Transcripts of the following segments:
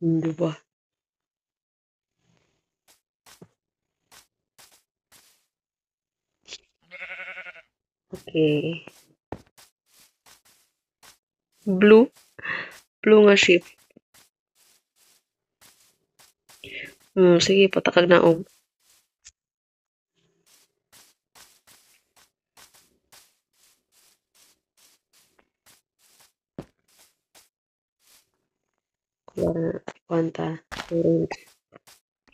Hindi ba? Okay. Blue? Blue nga ship. Sige, patakag na og. Color, kwanta, orange.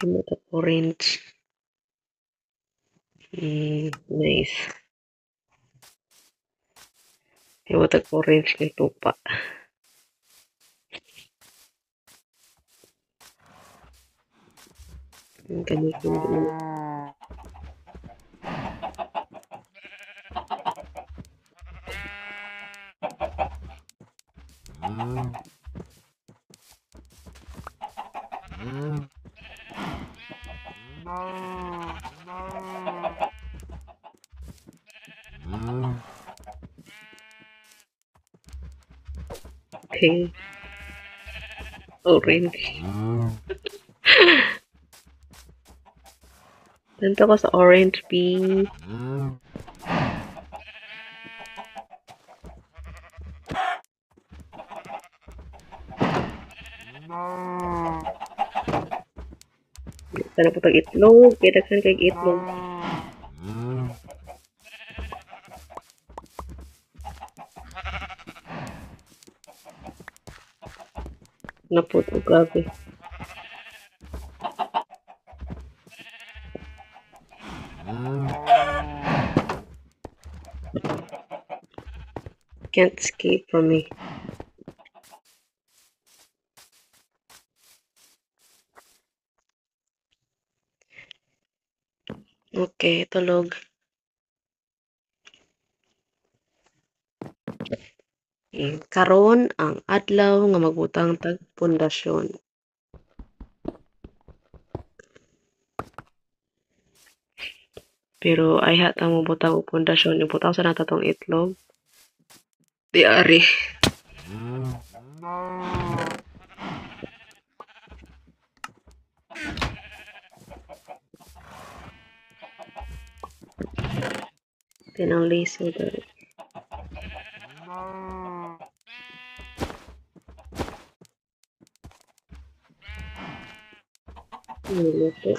Imo ta orange. Nice. Imo ta orange kay tupa. Kani kini. Okay. Orange. Tanto ko sa orange bee. Sana po tag-itlog. Kaya daghan kay itlog. Napot og grabe. Can't escape from me. Okay, tulog. Karon ang adlaw nga magbutang tag pundasyon. Pero ay hata mo butang og pundasyon, ibutang sa nata tong itlog. Di ari. Tinang liso dali. Niluto.